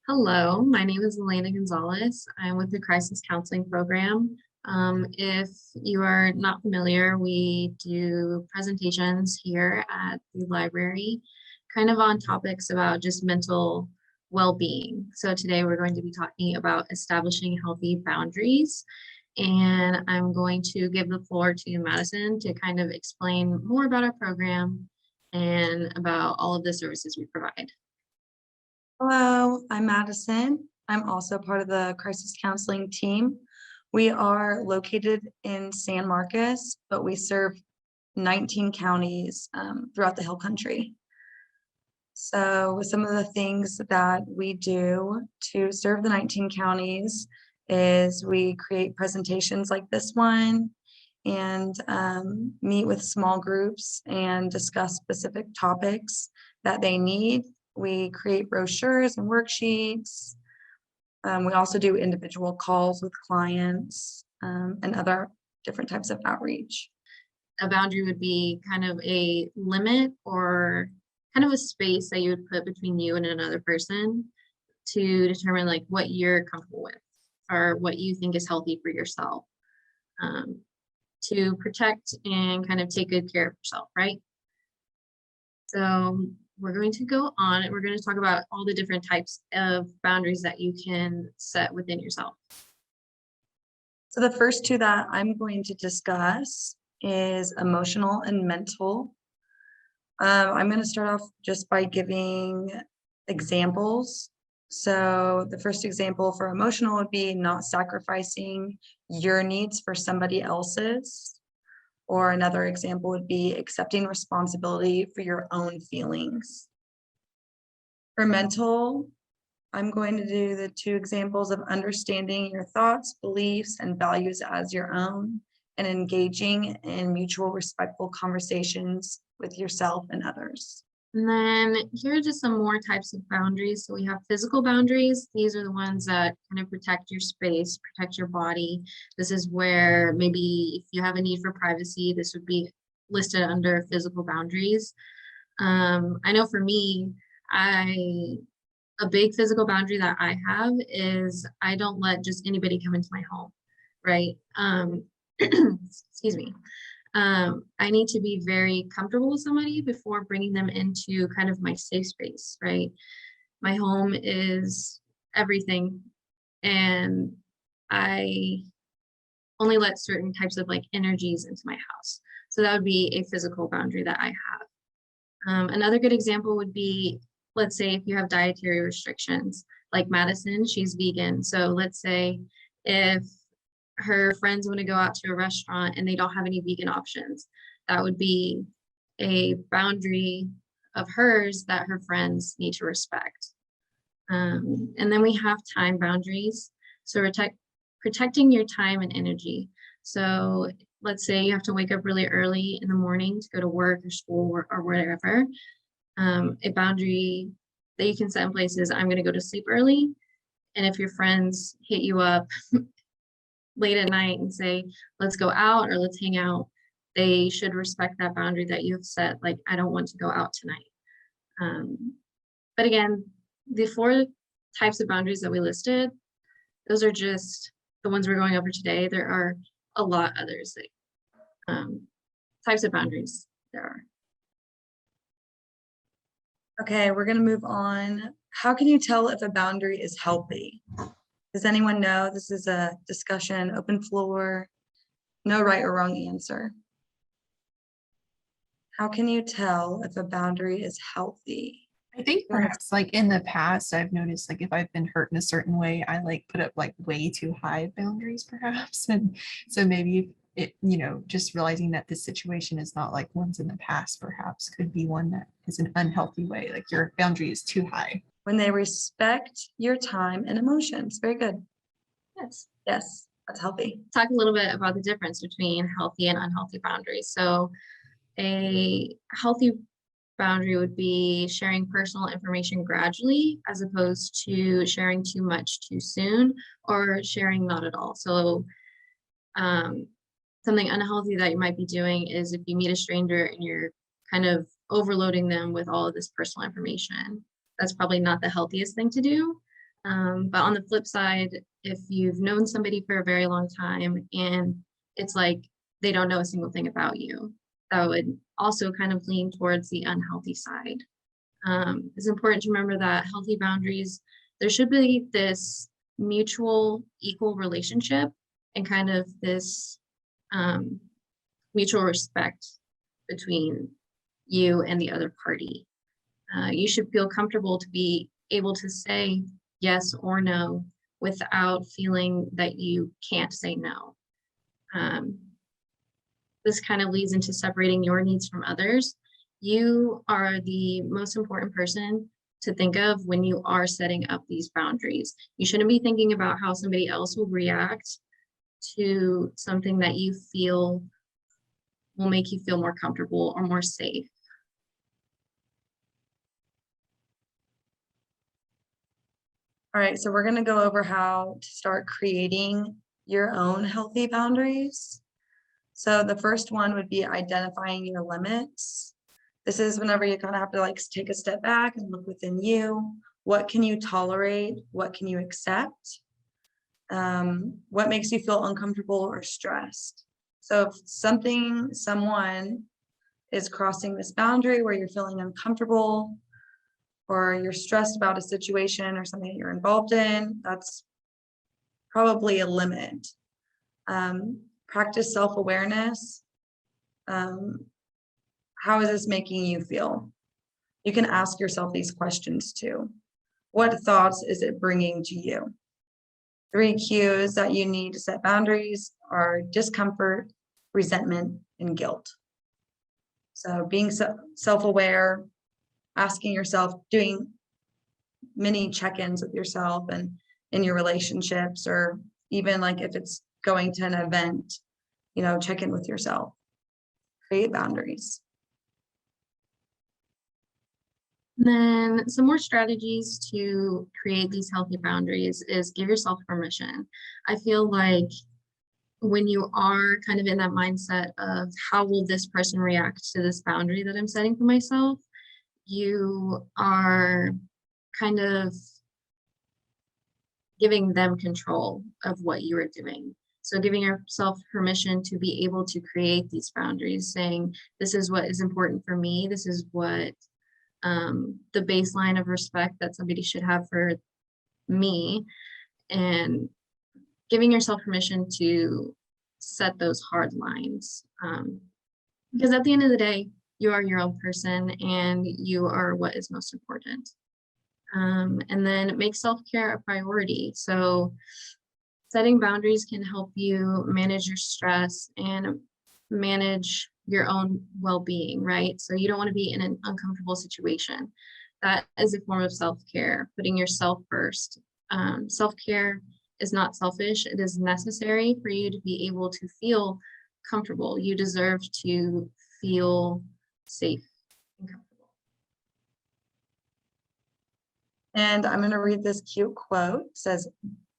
Hello, my name is Elena Gonzalez. I'm with the Crisis Counseling Program. If you are not familiar, we do presentations here at the library, kind of on topics about just mental well-being. So today we're going to be talking about establishing healthy boundaries. And I'm going to give the floor to Madison to kind of explain more about our program and about all of the services we provide. Hello, I'm Madison. I'm also part of the crisis counseling team. We are located in San Marcos, but we serve 19 counties throughout the Hill Country. So some of the things that we do to serve the 19 counties is we create presentations like this one and meet with small groups and discuss specific topics that they need. We create brochures and worksheets. We also do individual calls with clients and other different types of outreach. A boundary would be kind of a limit or kind of a space that you would put between you and another person to determine like what you're comfortable with or what you think is healthy for yourself, to protect and kind of take good care of yourself, right? So we're going to go on and we're going to talk about all the different types of boundaries that you can set within yourself. So the first two that I'm going to discuss is emotional and mental. I'm going to start off just by giving examples. So the first example for emotional would be not sacrificing your needs for somebody else's. Or another example would be accepting responsibility for your own feelings. For mental, I'm going to do the two examples of understanding your thoughts, beliefs, and values as your own, and engaging in mutual respectful conversations with yourself and others. And then here are just some more types of boundaries. So we have physical boundaries. These are the ones that kind of protect your space, protect your body. This is where maybe if you have a need for privacy, this would be listed under physical boundaries. I know for me, a big physical boundary that I have is I don't let just anybody come into my home, right? Excuse me. I need to be very comfortable with somebody before bringing them into kind of my safe space, right? My home is everything, and I only let certain types of like energies into my house. So that would be a physical boundary that I have. Another good example would be, let's say if you have dietary restrictions, like Madison, she's vegan. So let's say if her friends want to go out to a restaurant and they don't have any vegan options, that would be a boundary of hers that her friends need to respect. And then we have time boundaries. So protecting your time and energy. So let's say you have to wake up really early in the morning to go to work or school or whatever. A boundary that you can set in place is I'm going to go to sleep early. And if your friends hit you up late at night and say, let's go out or let's hang out, they should respect that boundary that you have set. Like, I don't want to go out tonight. But again, the 4 types of boundaries that we listed, those are just the ones we're going over today. There are a lot others, types of boundaries there are. Okay, we're going to move on. How can you tell if a boundary is healthy? Does anyone know? This is a discussion, open floor, no right or wrong answer. How can you tell if a boundary is healthy? I think perhaps like in the past, I've noticed like if I've been hurt in a certain way, I like put up like way too high boundaries perhaps. And so maybe it, just realizing that this situation is not like ones in the past, perhaps could be one that is an unhealthy way, like your boundary is too high. When they respect your time and emotions. Very good. Yes. Yes, that's healthy. Talk a little bit about the difference between healthy and unhealthy boundaries. So a healthy boundary would be sharing personal information gradually as opposed to sharing too much too soon or sharing not at all. So something unhealthy that you might be doing is if you meet a stranger and you're kind of overloading them with all of this personal information. That's probably not the healthiest thing to do. But on the flip side, if you've known somebody for a very long time and it's like they don't know a single thing about you, that would also kind of lean towards the unhealthy side. It's important to remember that healthy boundaries, there should be this mutual equal relationship and kind of this mutual respect between you and the other party. You should feel comfortable to be able to say yes or no without feeling that you can't say no. This kind of leads into separating your needs from others. You are the most important person to think of when you are setting up these boundaries. You shouldn't be thinking about how somebody else will react to something that you feel will make you feel more comfortable or more safe. All right, so we're gonna go over how to start creating your own healthy boundaries. So the first one would be identifying your limits. This is whenever you kind of have to like take a step back and look within you. What can you tolerate? What can you accept? What makes you feel uncomfortable or stressed? So if someone is crossing this boundary where you're feeling uncomfortable or you're stressed about a situation or something that you're involved in, that's probably a limit. Practice self-awareness. How is this making you feel? You can ask yourself these questions too. What thoughts is it bringing to you? 3 cues that you need to set boundaries are discomfort, resentment, and guilt. So being self-aware, asking yourself, doing mini check-ins with yourself and in your relationships, or even like if it's going to an event, check in with yourself, create boundaries. Then some more strategies to create these healthy boundaries is give yourself permission. I feel like when you are kind of in that mindset of how will this person react to this boundary that I'm setting for myself, you are kind of giving them control of what you are doing. So giving yourself permission to be able to create these boundaries, saying, this is what is important for me. This is what the baseline of respect that somebody should have for me, and giving yourself permission to set those hard lines. Because at the end of the day, you are your own person and you are what is most important. And then make self-care a priority. So setting boundaries can help you manage your stress and manage your own well-being, right? So you don't want to be in an uncomfortable situation. That is a form of self-care, putting yourself first. Self-care is not selfish. It is necessary for you to be able to feel comfortable. You deserve to feel safe and comfortable. And I'm going to read this cute quote. It says,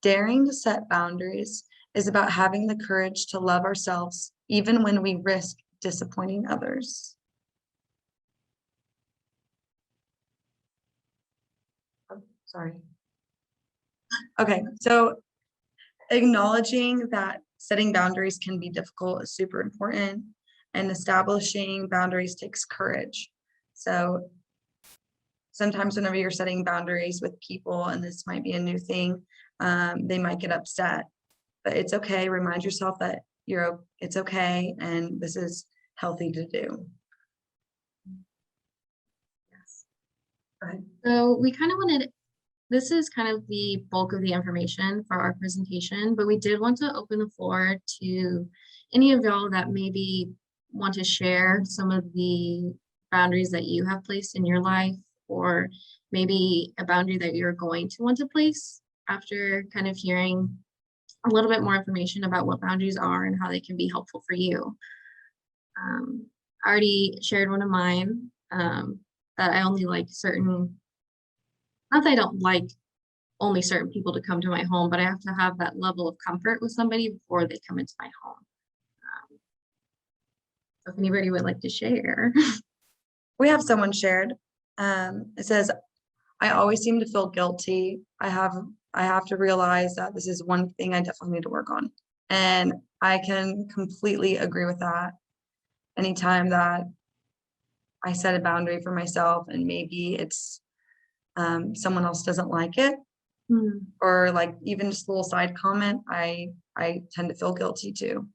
daring to set boundaries is about having the courage to love ourselves even when we risk disappointing others. Oh, sorry. Okay, so acknowledging that setting boundaries can be difficult is super important, and establishing boundaries takes courage. So sometimes whenever you're setting boundaries with people, and this might be a new thing, they might get upset, but it's okay. Remind yourself that it's okay, and this is healthy to do. Yes. Go ahead. So we kind of wanted, this is kind of the bulk of the information for our presentation, but we did want to open the floor to any of y'all that maybe want to share some of the boundaries that you have placed in your life, or maybe a boundary that you're going to want to place after kind of hearing a little bit more information about what boundaries are and how they can be helpful for you. I already shared one of mine, that I only like certain, not that I don't like only certain people to come to my home, but I have to have that level of comfort with somebody before they come into my home. So if anybody would like to share. We have someone shared. It says, I always seem to feel guilty. I have I have to realize that this is one thing I definitely need to work on. And I can completely agree with that. Anytime that I set a boundary for myself and maybe it's someone else doesn't like it, Hmm. or like even just a little side comment, I tend to feel guilty too.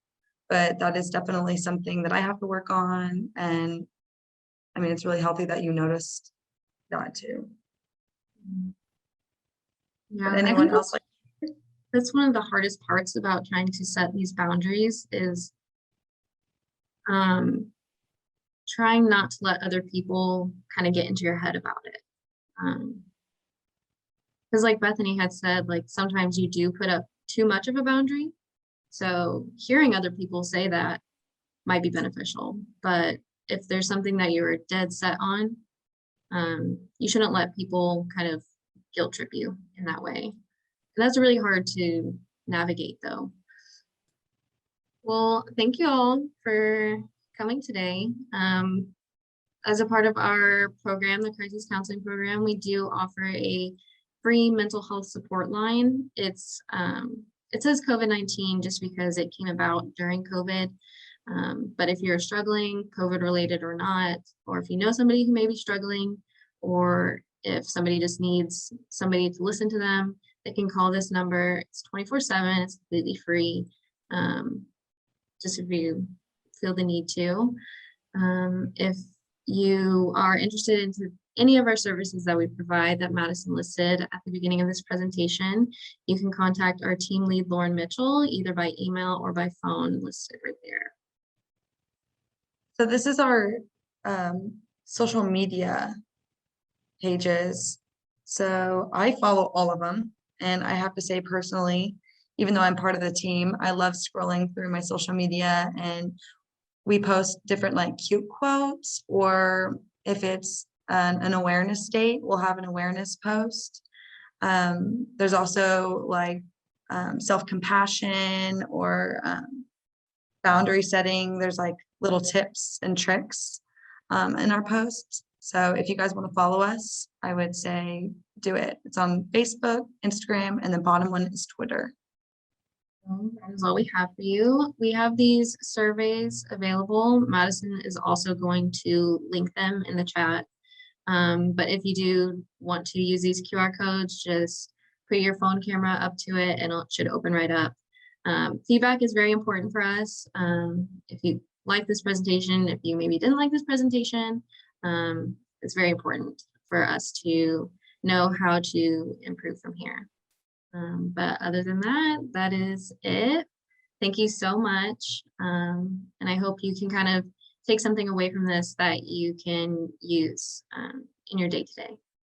But that is definitely something that I have to work on. And I mean, it's really healthy that you noticed that too. Yeah, But I anyone think else like, that's one of the hardest parts about trying to set these boundaries is trying not to let other people kind of get into your head about it. Because like Bethany had said, like sometimes you do put up too much of a boundary. So hearing other people say that might be beneficial. But if there's something that you're dead set on, you shouldn't let people kind of guilt trip you in that way. And that's really hard to navigate though. Well, thank you all for coming today. As a part of our program, the Crisis Counseling Program, we do offer a free mental health support line. It says COVID-19 just because it came about during COVID. But if you're struggling, COVID related or not, or if you know somebody who may be struggling, or if somebody just needs somebody to listen to them, they can call this number. It's 24/7, it's completely free. Just if you feel the need to. If you are interested in any of our services that we provide that Madison listed at the beginning of this presentation, you can contact our team lead, Lauren Mitchell, either by email or by phone listed right there. so this is our social media pages. So I follow all of them. And I have to say personally, even though I'm part of the team, I love scrolling through my social media, and we post different like cute quotes, or if it's an awareness date, we'll have an awareness post. There's also like self-compassion or boundary setting. There's like little tips and tricks in our posts. So if you guys want to follow us, I would say do it. It's on Facebook, Instagram, and the bottom one is Twitter. That is all we have for you. We have these surveys available. Madison is also going to link them in the chat. But if you do want to use these QR codes, just put your phone camera up to it and it should open right up. Feedback is very important for us. If you like this presentation, if you maybe didn't like this presentation, it's very important for us to know how to improve from here. But other than that, that is it. Thank you so much. And I hope you can kind of take something away from this that you can use in your day-to-day.